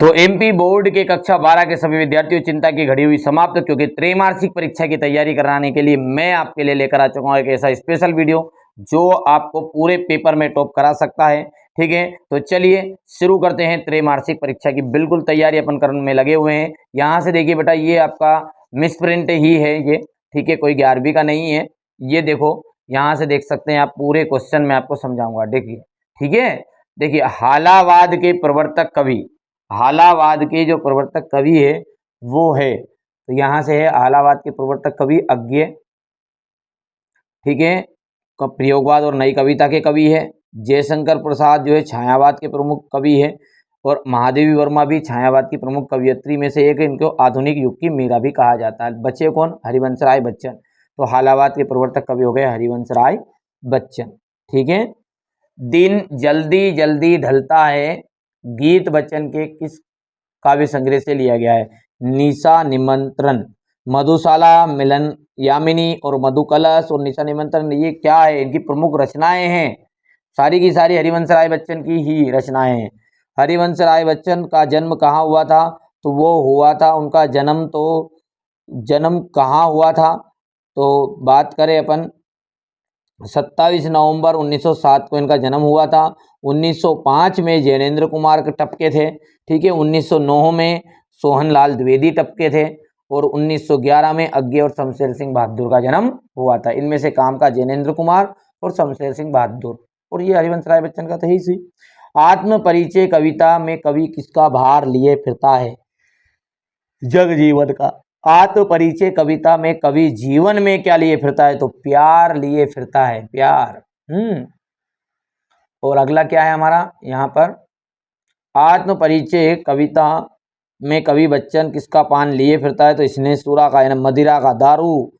तो MP board के कक्षा 12 के सभी विद्यार्थियों, चिंता की घड़ी हुई समाप्त, क्योंकि त्रैमासिक परीक्षा की तैयारी कराने के लिए मैं आपके लिए लेकर आ चुका हूं एक ऐसा स्पेशल वीडियो जो आपको पूरे पेपर में टॉप करा सकता है। ठीक है, तो चलिए शुरू करते हैं। त्रैमासिक परीक्षा की बिल्कुल तैयारी अपन करने में लगे हुए हैं। यहाँ से देखिए बेटा, ये आपका मिस प्रिंट ही है ये। ठीक है, कोई 11वीं का नहीं है। ये देखो, यहाँ से देख सकते हैं आप, पूरे क्वेश्चन में आपको समझाऊंगा। देखिए, ठीक है, देखिए, हालावाद के प्रवर्तक कवि, हालावाद के जो प्रवर्तक कवि है वो है, तो यहां से है हालावाद के प्रवर्तक कवि अज्ञे। ठीक है, प्रयोगवाद और नई कविता के कवि है। जयशंकर प्रसाद जो है छायावाद के प्रमुख कवि है, और महादेवी वर्मा भी छायावाद की प्रमुख कवियत्री में से एक है। इनको आधुनिक युग की मीरा भी कहा जाता है। बच्चे कौन? हरिवंश राय बच्चन। तो हालावाद के प्रवर्तक कवि हो गए हरिवंश राय बच्चन। ठीक है, दिन जल्दी जल्दी ढलता है गीत बच्चन के किस काव्य संग्रह से लिया गया है? निशा निमंत्रण, मधुशाला, मिलन यामिनी और मधुकलश और निशा निमंत्रण, ये क्या है? इनकी प्रमुख रचनाएं हैं। सारी की सारी हरिवंश राय बच्चन की ही रचनाएं हैं। हरिवंश राय बच्चन का जन्म कहाँ हुआ था? तो वो हुआ था, उनका जन्म कहाँ हुआ था? तो बात करें अपन, 27 नवंबर 1907 को इनका जन्म हुआ था। 1905 में जैनेन्द्र कुमार टपके थे। ठीक है, 1909 में सोहनलाल द्विवेदी टपके थे, और 1911 में अज्ञे और शमशेर सिंह बहादुर का जन्म हुआ था। इनमें से काम का जैनेन्द्र कुमार और शमशेर सिंह बहादुर, और ये हरिवंश राय बच्चन का था ही सी। आत्म परिचय कविता में कवि किसका भार लिए फिरता है? जगजीवन का। आत्म परिचय कविता में कवि जीवन में क्या लिए फिरता है? तो प्यार लिए फिरता है, प्यार। और अगला क्या है हमारा यहाँ पर? आत्म परिचय कविता में कवि बच्चन किसका पान लिए फिरता है? तो स्नेहसुरा का, यानी मदिरा का, दारू।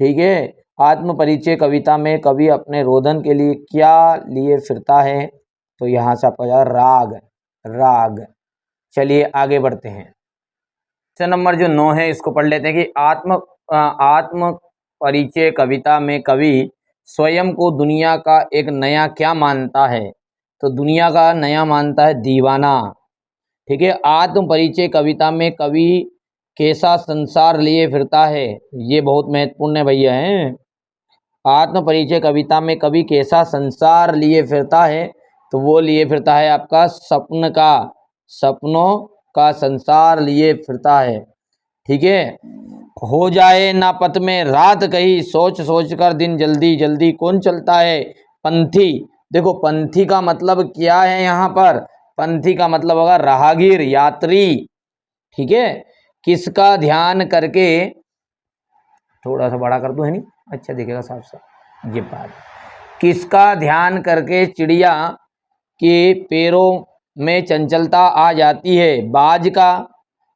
ठीक है, आत्म परिचय कविता में कवि अपने रोदन के लिए क्या लिए फिरता है? तो यहाँ से आपका जाएगा राग, राग। चलिए आगे बढ़ते हैं। क्वेश्चन नंबर जो 9 है इसको पढ़ लेते हैं कि आत्म परिचय कविता में कवि स्वयं को दुनिया का एक नया क्या मानता है? तो दुनिया का नया मानता है दीवाना। ठीक है, आत्म परिचय कविता में कवि कैसा संसार लिए फिरता है? ये बहुत महत्वपूर्ण है भैया है। आत्म परिचय कविता में कवि कैसा संसार लिए फिरता है? तो वो लिए फिरता है आपका सपन का, सपनों का संसार लिए फिरता है। ठीक है, हो जाए ना पथ में रात कही, सोच सोच कर दिन जल्दी जल्दी कौन चलता है? पंथी। देखो, पंथी का मतलब क्या है यहाँ पर? पंथी का मतलब होगा राहगीर, यात्री। ठीक है, किसका ध्यान करके, थोड़ा सा बड़ा कर दूं, है नहीं अच्छा दिखेगा साफ साफ ये बात। किसका ध्यान करके चिड़िया के पैरों में चंचलता आ जाती है? बाज का,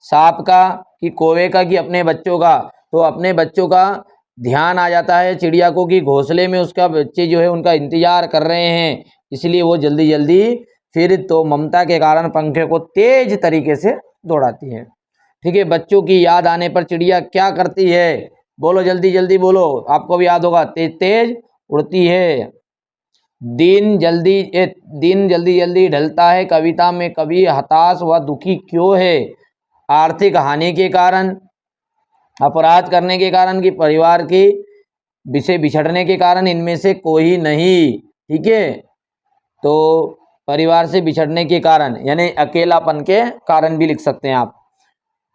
सांप का, कि कौवे का, कि अपने बच्चों का? तो अपने बच्चों का ध्यान आ जाता है चिड़िया को कि घोंसले में उसका बच्चे जो है उनका इंतजार कर रहे हैं, इसलिए वो जल्दी जल्दी फिर तो ममता के कारण पंखे को तेज तरीके से दौड़ाती है। ठीक है, बच्चों की याद आने पर चिड़िया क्या करती है? बोलो जल्दी जल्दी बोलो, आपको भी याद होगा, तेज तेज उड़ती है। दिन जल्दी जल्दी ढलता है कविता में कवि हताश व दुखी क्यों है? आर्थिक हानि के कारण, अपराध करने के कारण, कि परिवार के विषय बिछड़ने के कारण? इनमें से कोई नहीं। ठीक है, तो परिवार से बिछड़ने के कारण यानी अकेलापन के कारण भी लिख सकते हैं आप।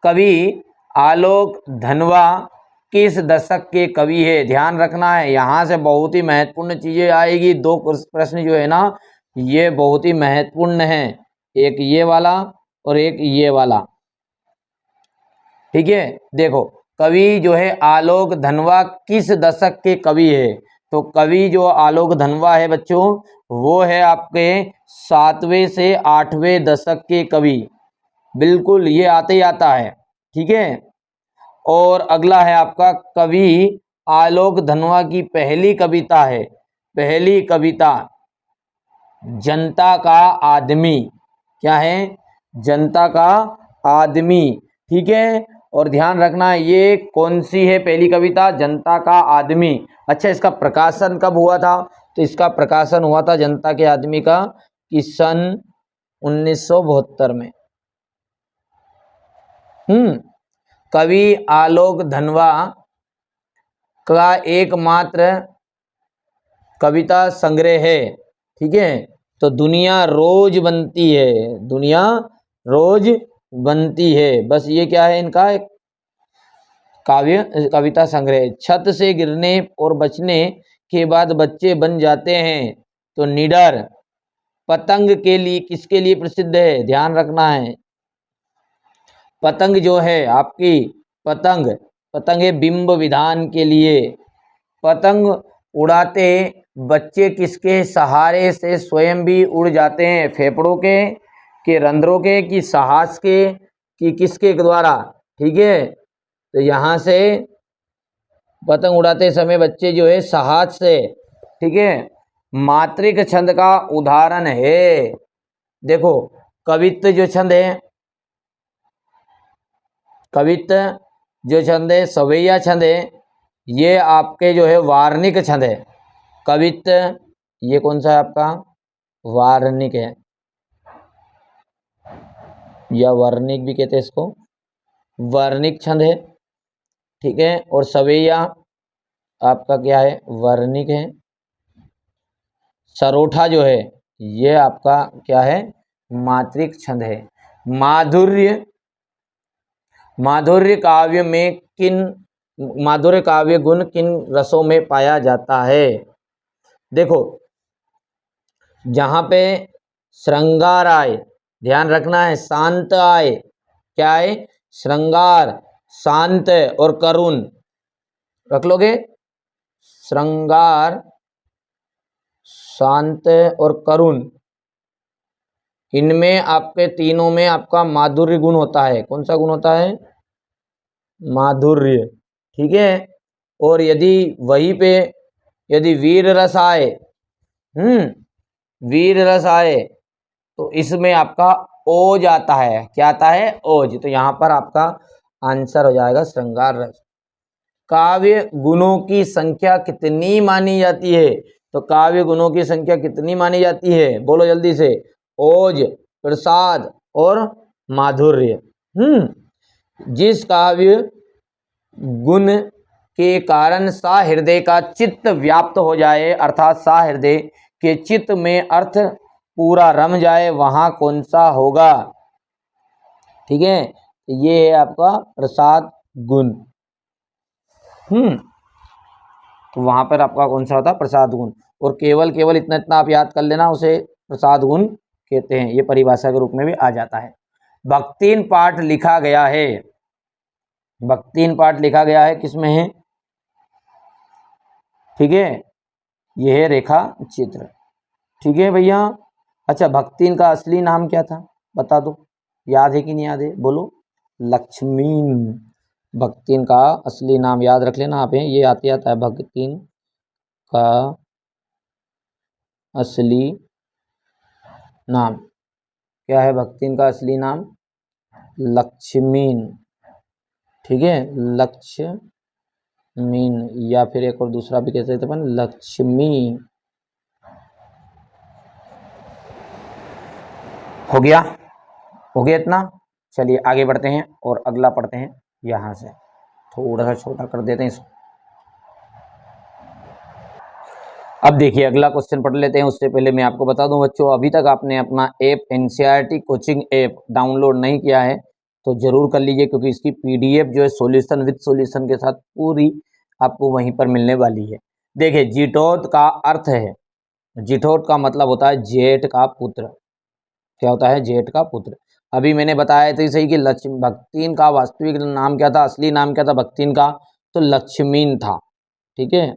कवि आलोक धनवा किस दशक के कवि है? ध्यान रखना है, यहाँ से बहुत ही महत्वपूर्ण चीजें आएगी। दो प्रश्न जो है ना ये बहुत ही महत्वपूर्ण है, एक ये वाला और एक ये वाला। ठीक है, देखो, कवि जो है आलोक धनवा किस दशक के कवि है? तो कवि जो आलोक धनवा है बच्चों, वो है आपके 7वें से 8वें दशक के कवि। बिल्कुल, ये आते ही आता है। ठीक है, और अगला है आपका कवि आलोक धनवा की पहली कविता है, पहली कविता जनता का आदमी। क्या है? जनता का आदमी। ठीक है, और ध्यान रखना ये कौन सी है पहली कविता? जनता का आदमी। अच्छा, इसका प्रकाशन कब हुआ था? तो इसका प्रकाशन हुआ था जनता के आदमी का कि सन 1972 में। कवि आलोक धनवा का एकमात्र कविता संग्रह है। ठीक है, तो दुनिया रोज बनती है, दुनिया रोज बनती है, बस ये क्या है इनका एक कविता संग्रह। छत से गिरने और बचने के बाद बच्चे बन जाते हैं, तो निडर पतंग के लिए किसके लिए प्रसिद्ध है, ध्यान रखना है। पतंग जो है आपकी, पतंग पतंग है बिंब विधान के लिए। पतंग उड़ाते बच्चे किसके सहारे से स्वयं भी उड़ जाते हैं, फेफड़ों के रंध्रों के, कि साहस के, कि किसके द्वारा। ठीक है, तो यहाँ से पतंग उड़ाते समय बच्चे जो है साहस से। ठीक है, मातृक छंद का उदाहरण है, देखो कवित्व जो छंद है, कवित्व जो छंद है, सवैया छंद है, ये आपके जो है वार्णिक छंद है। कवित्व ये कौन सा है आपका, वार्णिक है, या वर्णिक भी कहते हैं इसको, वर्णिक छंद है। ठीक है, और सवैया आपका क्या है, वर्णिक है। सरोठा जो है ये आपका क्या है, मात्रिक छंद है। माधुर्य, माधुर्य काव्य में किन, माधुर्य काव्य गुण किन रसों में पाया जाता है। देखो जहां पे श्रृंगार आए, ध्यान रखना है, शांत आए, क्या है, श्रृंगार, शांत और करुण, रख लोगे, श्रृंगार, शांत और करुण, इनमें आपके तीनों में आपका माधुर्य गुण होता है। कौन सा गुण होता है, माधुर्य। ठीक है, और यदि वहीं पे यदि वीर रस आए, वीर रस आए, तो इसमें आपका ओज आता है, क्या आता है, ओज। तो यहां पर आपका आंसर हो जाएगा श्रृंगार रस। काव्य गुणों की संख्या कितनी मानी जाती है, तो काव्य गुणों की संख्या कितनी मानी जाती है, बोलो जल्दी से, ओज, प्रसाद और माधुर्य। जिस काव्य गुण के कारण सा हृदय का चित्त व्याप्त हो जाए, अर्थात सा हृदय के चित्त में अर्थ पूरा रम जाए, वहां कौन सा होगा। ठीक है, ये है आपका प्रसाद गुण। तो वहां पर आपका कौन सा होता है, प्रसाद गुण। और केवल केवल इतना इतना आप याद कर लेना, उसे प्रसाद गुण कहते हैं, ये परिभाषा के रूप में भी आ जाता है। भक्तिन पाठ लिखा गया है, भक्तिन पाठ लिखा गया है किसमें है, ठीक है, यह है रेखा चित्र। ठीक है भैया, अच्छा भक्तिन का असली नाम क्या था, बता दो, याद है कि नहीं याद है, बोलो, लक्ष्मीन। भक्तिन का असली नाम याद रख लेना आप, ये आते आता है, भक्तिन का असली नाम क्या है, भक्तिन का असली नाम लक्ष्मीन। ठीक है, लक्ष्मीन, या फिर एक और दूसरा भी कह सकते अपन, लक्ष्मी। हो गया, हो गया इतना। चलिए आगे बढ़ते हैं और अगला पढ़ते हैं, यहां से थोड़ा सा छोटा कर देते हैं इसको। अब देखिए अगला क्वेश्चन पढ़ लेते हैं, उससे पहले मैं आपको बता दूं बच्चों, अभी तक आपने अपना app NCERT coaching app download नहीं किया है तो जरूर कर लीजिए, क्योंकि इसकी पीडीएफ जो है सॉल्यूशन विद सॉल्यूशन के साथ पूरी आपको वहीं पर मिलने वाली है। देखिए जिटोत का अर्थ है, जिटोत का मतलब होता है जेठ का पुत्र। क्या होता है, जेठ का पुत्र। अभी मैंने बताया तो सही कि लक्ष्मी, भक्तिन का वास्तविक नाम क्या था, असली नाम क्या था भक्तिन का, तो लक्ष्मीन था। ठीक है,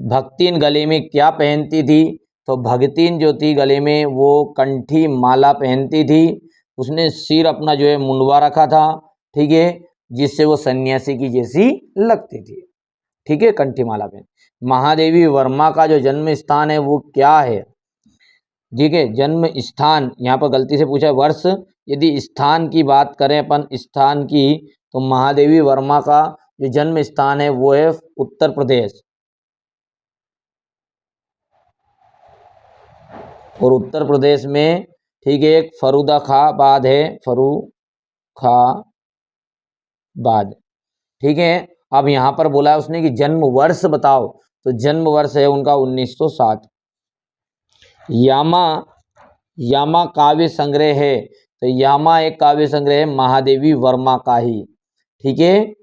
भक्तिन गले में क्या पहनती थी, तो भगतिन जो थी गले में वो कंठी माला पहनती थी, उसने सिर अपना जो है मुंडवा रखा था। ठीक है, जिससे वो सन्यासी की जैसी लगती थी। ठीक है, कंठी माला पहन। महादेवी वर्मा का जो जन्म स्थान है वो क्या है, ठीक है, जन्म स्थान, यहाँ पर गलती से पूछा है वर्ष, यदि स्थान की बात करें अपन, स्थान की, तो महादेवी वर्मा का जो जन्म स्थान है वो है उत्तर प्रदेश। और उत्तर प्रदेश में, ठीक है, एक फर्रुखाबाद है, फर्रुखाबाद, बाद। ठीक है, अब यहाँ पर बोला है उसने कि जन्म वर्ष बताओ, तो जन्म वर्ष है उनका 1907। यामा, यामा काव्य संग्रह है, तो यामा एक काव्य संग्रह है महादेवी वर्मा का ही। ठीक है,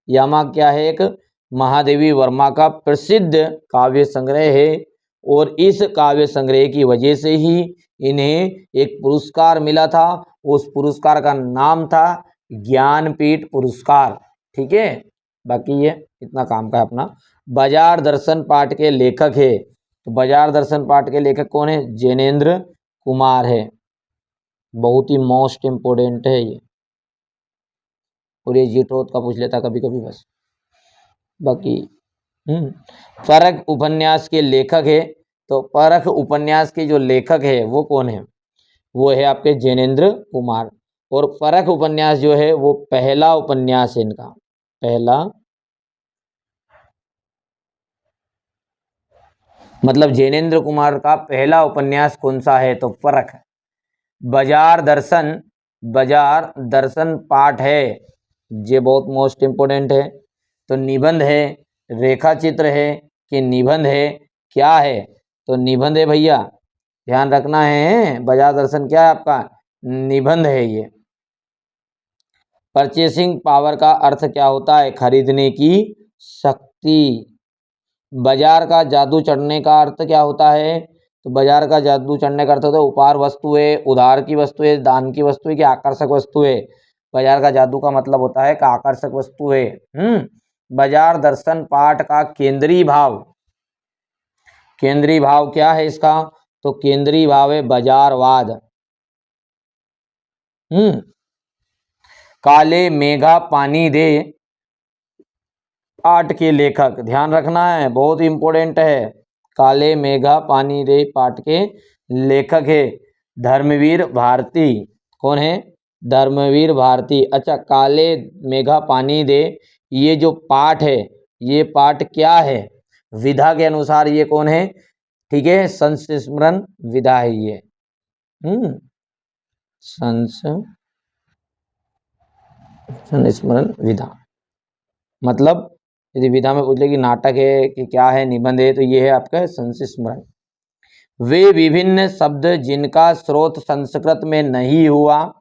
यामा क्या है, एक महादेवी वर्मा का प्रसिद्ध काव्य संग्रह है, और इस काव्य संग्रह की वजह से ही इन्हें एक पुरस्कार मिला था, उस पुरस्कार का नाम था ज्ञानपीठ पुरस्कार। ठीक है, बाकी ये इतना काम का है अपना। बाजार दर्शन पाठ के लेखक है, तो बाजार दर्शन पाठ के लेखक कौन है, जैनेन्द्र कुमार है, बहुत ही मोस्ट इम्पोर्टेंट है ये, और ये जीटोत का पूछ लेता कभी कभी बस। बाकी परख उपन्यास के लेखक है, तो परख उपन्यास के जो लेखक है वो कौन है, वो है आपके जैनेन्द्र कुमार। और परख उपन्यास जो है वो पहला उपन्यास है इनका, पहला मतलब जैनेन्द्र कुमार का पहला उपन्यास कौन सा है, तो परख। बाजार दर्शन, बाजार दर्शन पाठ है, ये बहुत मोस्ट इम्पोर्टेंट है। तो निबंध है, रेखा चित्र है कि निबंध है, क्या है, तो निबंध है भैया, ध्यान रखना है। बाजार दर्शन क्या है आपका, निबंध है ये। परचेसिंग पावर का अर्थ क्या होता है, खरीदने की शक्ति। बाजार का जादू चढ़ने का अर्थ क्या होता है, तो बाजार का जादू चढ़ने का अर्थ होता है उपहार वस्तु है, उधार की वस्तु है, दान की वस्तु है कि आकर्षक वस्तु है। बाजार का जादू का मतलब होता है कि आकर्षक वस्तु है। बाजार दर्शन पाठ का केंद्रीय भाव, केंद्रीय भाव क्या है इसका, तो केंद्रीय भाव है बाजारवाद। काले मेघा पानी दे पाठ के लेखक, ध्यान रखना है बहुत इंपॉर्टेंट है, काले मेघा पानी दे पाठ के लेखक है धर्मवीर भारती। कौन है, धर्मवीर भारती। अच्छा, काले मेघा पानी दे, ये जो पाठ है, ये पाठ क्या है, विधा के अनुसार ये कौन है, ठीक है, संस्मरण विधा है ये। संस्मरण विधा मतलब यदि विधा में पूछ ले कि नाटक है कि क्या है, निबंध है, तो ये है आपका संस्मरण। वे विभिन्न शब्द जिनका स्रोत संस्कृत में नहीं हुआ,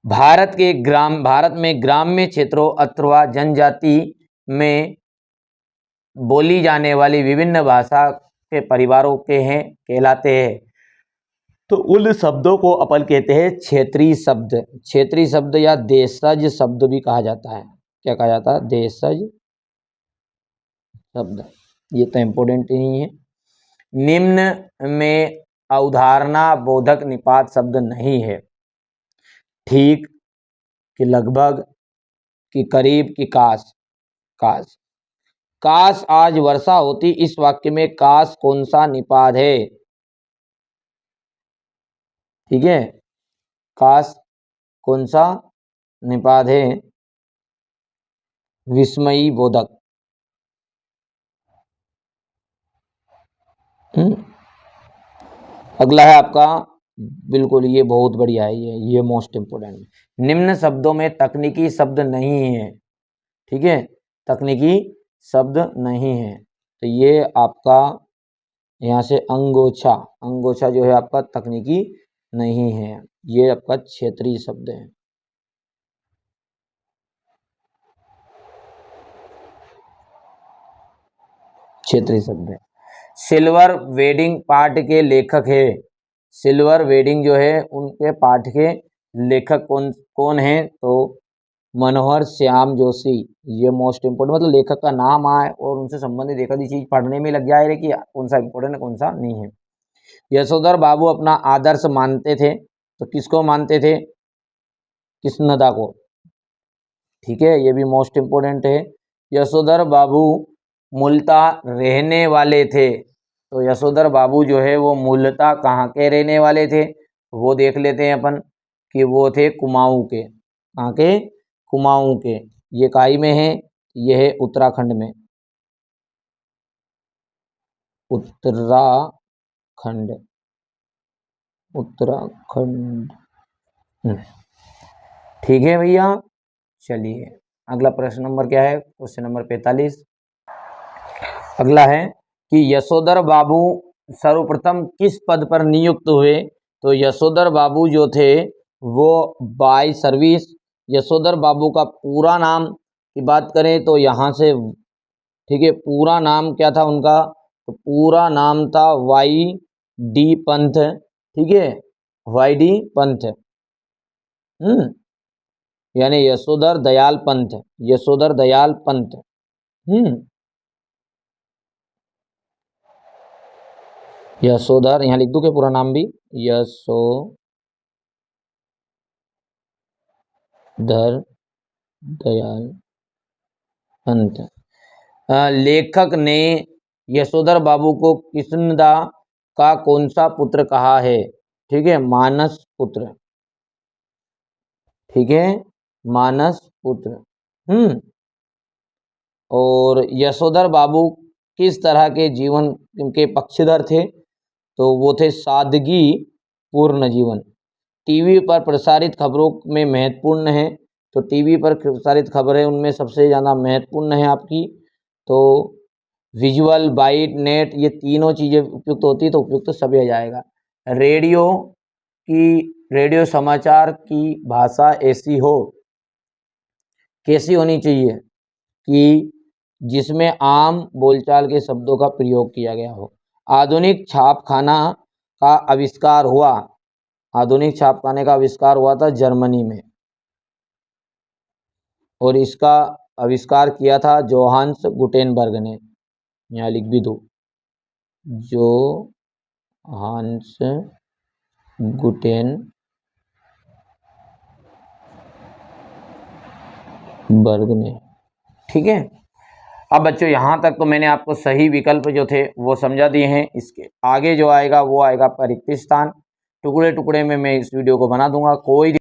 भारत में ग्राम्य क्षेत्रों अथवा जनजाति में बोली जाने वाली विभिन्न भाषा के परिवारों के हैं, कहलाते हैं। तो उन शब्दों को अपन कहते हैं क्षेत्रीय शब्द। क्षेत्रीय शब्द या देशज शब्द भी कहा जाता है। क्या कहा जाता है, देशज शब्द। ये तो इम्पोर्टेंट ही नहीं है। निम्न में अवधारणा बोधक निपात शब्द नहीं है, ठीक कि लगभग कि करीब कि काश। काश, काश आज वर्षा होती, इस वाक्य में काश कौन सा निपात है, ठीक है, काश कौन सा निपात है, विस्मयी बोधक। अगला है आपका, बिल्कुल ये बहुत बढ़िया है, ये मोस्ट इंपोर्टेंट। निम्न शब्दों में तकनीकी शब्द नहीं है, ठीक है, तकनीकी शब्द नहीं है, तो ये आपका यहाँ से अंगोछा, अंगोछा जो है आपका तकनीकी नहीं है, ये आपका क्षेत्रीय शब्द है। क्षेत्रीय शब्द है। सिल्वर वेडिंग पाठ के लेखक है, सिल्वर वेडिंग जो है उनके पाठ के लेखक कौन कौन है, तो मनोहर श्याम जोशी। ये मोस्ट इंपोर्टेंट, मतलब लेखक का नाम आए और उनसे संबंधित एक आधी चीज पढ़ने में लग जाए कि कौन सा इंपोर्टेंट है कौन सा नहीं है। यशोधर बाबू अपना आदर्श मानते थे, तो किसको मानते थे, कृष्णदा को, ठीक है, ये भी मोस्ट इंपोर्टेंट है। यशोधर बाबू मूलतः रहने वाले थे, तो यशोधर बाबू जो है वो मूलतः कहाँ के रहने वाले थे, वो देख लेते हैं अपन कि वो थे कुमाऊं के। कहाँ के, कुमाऊं के। ये काई में है, ये है उत्तराखंड में, उत्तराखंड, उत्तराखंड। ठीक है भैया। चलिए अगला प्रश्न नंबर क्या है, क्वेश्चन नंबर 45। अगला है कि यशोधर बाबू सर्वप्रथम किस पद पर नियुक्त हुए। तो यशोधर बाबू जो थे वो बाय सर्विस, यशोधर बाबू का पूरा नाम की बात करें तो यहाँ से, ठीक है, पूरा नाम क्या था उनका, तो पूरा नाम था वाई डी पंथ, ठीक है, वाई डी पंथ, यानी यशोधर दयाल पंथ, यशोधर दयाल पंथ। यशोधर, यहाँ लिख दूं के पूरा नाम भी, यशोधर दयाल पंत। लेखक ने यशोधर बाबू को कृष्णदा का कौन सा पुत्र कहा है। ठीक है, मानस पुत्र, ठीक है, मानस पुत्र। और यशोधर बाबू किस तरह के जीवन के पक्षधर थे, तो वो थे सादगी पूर्ण जीवन। टीवी पर प्रसारित खबरों में महत्वपूर्ण है, तो टीवी पर प्रसारित खबरें उनमें सबसे ज़्यादा महत्वपूर्ण है आपकी, तो विजुअल, बाइट, नेट, ये तीनों चीज़ें उपयुक्त होती तो उपयुक्त सभी आ जाएगा। रेडियो समाचार की भाषा ऐसी हो, कैसी होनी चाहिए कि जिसमें आम बोलचाल के शब्दों का प्रयोग किया गया हो। आधुनिक छापखाना का आविष्कार हुआ, आधुनिक छापखाने का आविष्कार हुआ था जर्मनी में, और इसका आविष्कार किया था जोहान्स गुटेनबर्ग ने। यहाँ लिख भी दो, जोहान्स गुटेनबर्ग ने। ठीक है, अब बच्चों यहाँ तक तो मैंने आपको सही विकल्प जो थे वो समझा दिए हैं। इसके आगे जो आएगा वो आएगा पर रिक्त स्थान। टुकड़े टुकड़े में मैं इस वीडियो को बना दूंगा, कोई